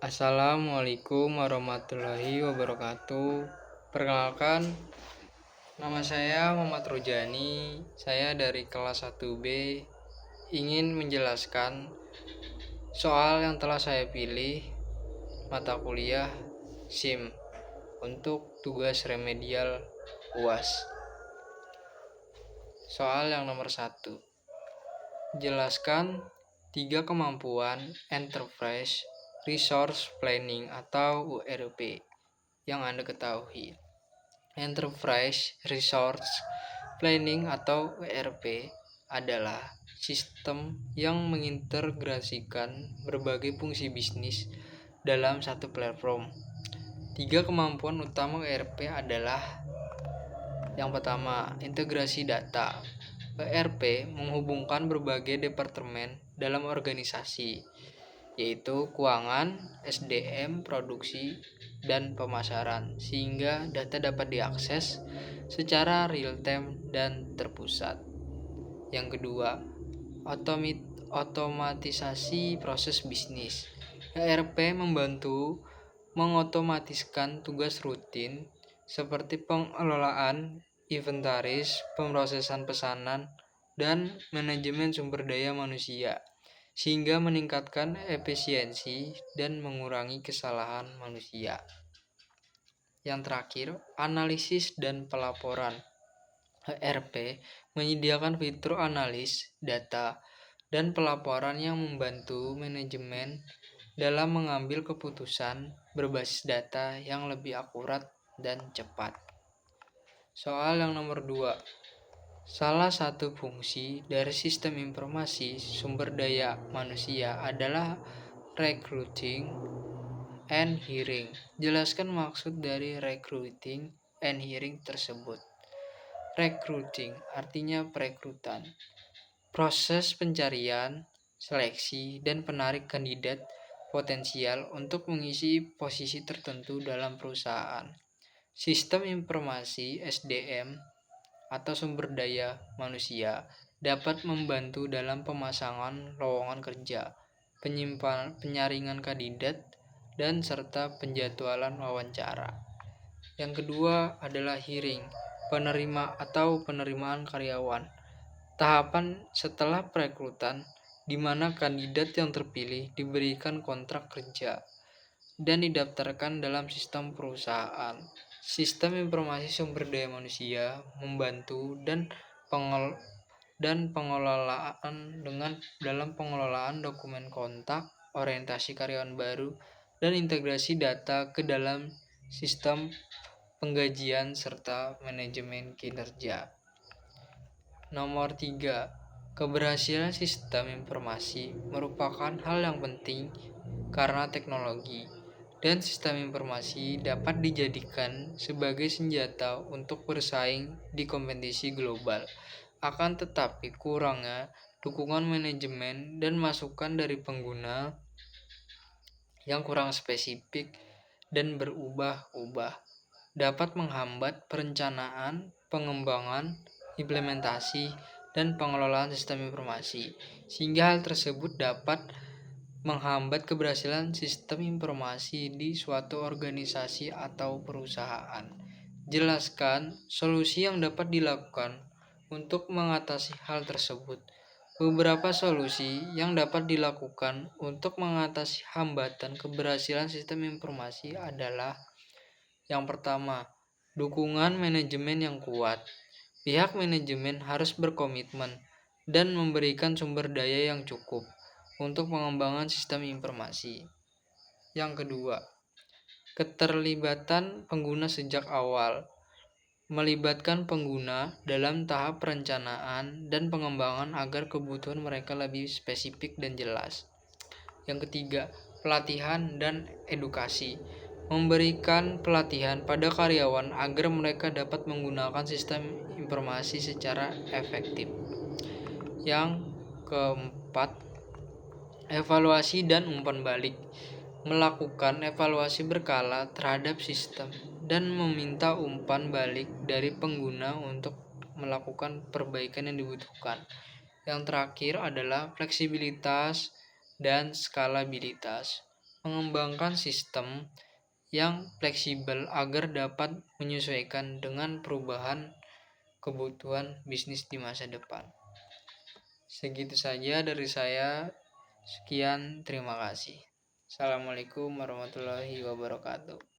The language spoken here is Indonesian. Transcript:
Assalamualaikum warahmatullahi wabarakatuh. Perkenalkan, nama saya Muhammad Rojani. Saya dari kelas 1B ingin menjelaskan soal yang telah saya pilih mata kuliah SIM untuk tugas remedial UAS. Soal yang nomor 1. Jelaskan 3 kemampuan Enterprise Resource Planning atau URP yang Anda ketahui. Enterprise Resource Planning atau ERP adalah sistem yang mengintegrasikan berbagai fungsi bisnis dalam satu platform. 3 kemampuan utama ERP adalah: yang pertama, integrasi data. ERP menghubungkan berbagai departemen dalam organisasi, yaitu keuangan, SDM, produksi, dan pemasaran, sehingga data dapat diakses secara real-time dan terpusat. Yang kedua, otomatisasi proses bisnis. ERP membantu mengotomatiskan tugas rutin seperti pengelolaan inventaris, pemrosesan pesanan, dan manajemen sumber daya manusia, sehingga meningkatkan efisiensi dan mengurangi kesalahan manusia. Yang terakhir, analisis dan pelaporan. ERP menyediakan fitur analis data dan pelaporan yang membantu manajemen dalam mengambil keputusan berbasis data yang lebih akurat dan cepat. Soal yang nomor 2. Salah satu fungsi dari sistem informasi sumber daya manusia adalah recruiting and hiring. Jelaskan maksud dari recruiting and hiring tersebut. Recruiting artinya perekrutan. Proses pencarian, seleksi, dan penarik kandidat potensial untuk mengisi posisi tertentu dalam perusahaan. Sistem informasi SDM atau sumber daya manusia dapat membantu dalam pemasangan lowongan kerja, penyaringan kandidat, dan serta penjadwalan wawancara. Yang kedua adalah hiring, penerimaan karyawan. Tahapan setelah perekrutan di mana kandidat yang terpilih diberikan kontrak kerja dan didaftarkan dalam sistem perusahaan. Sistem informasi sumber daya manusia membantu dalam pengelolaan dokumen kontak, orientasi karyawan baru, dan integrasi data ke dalam sistem penggajian serta manajemen kinerja. Nomor 3. Keberhasilan sistem informasi merupakan hal yang penting karena teknologi dan sistem informasi dapat dijadikan sebagai senjata untuk bersaing di kompetisi global. Akan tetapi kurangnya dukungan manajemen dan masukan dari pengguna yang kurang spesifik dan berubah-ubah dapat menghambat perencanaan, pengembangan, implementasi, dan pengelolaan sistem informasi, sehingga hal tersebut dapat menghambat keberhasilan sistem informasi di suatu organisasi atau perusahaan. Jelaskan solusi yang dapat dilakukan untuk mengatasi hal tersebut. Beberapa solusi yang dapat dilakukan untuk mengatasi hambatan keberhasilan sistem informasi adalah: yang pertama, dukungan manajemen yang kuat. Pihak manajemen harus berkomitmen dan memberikan sumber daya yang cukup untuk pengembangan sistem informasi. Yang kedua, keterlibatan pengguna sejak awal. Melibatkan pengguna dalam tahap perencanaan dan pengembangan agar kebutuhan mereka lebih spesifik dan jelas. Yang ketiga, pelatihan dan edukasi. Memberikan pelatihan pada karyawan agar mereka dapat menggunakan sistem informasi secara efektif. Yang keempat, evaluasi dan umpan balik. Melakukan evaluasi berkala terhadap sistem dan meminta umpan balik dari pengguna untuk melakukan perbaikan yang dibutuhkan. Yang terakhir adalah fleksibilitas dan skalabilitas. mengembangkan sistem yang fleksibel agar dapat menyesuaikan dengan perubahan kebutuhan bisnis di masa depan. Segitu saja dari saya. Sekian, terima kasih. Assalamualaikum warahmatullahi wabarakatuh.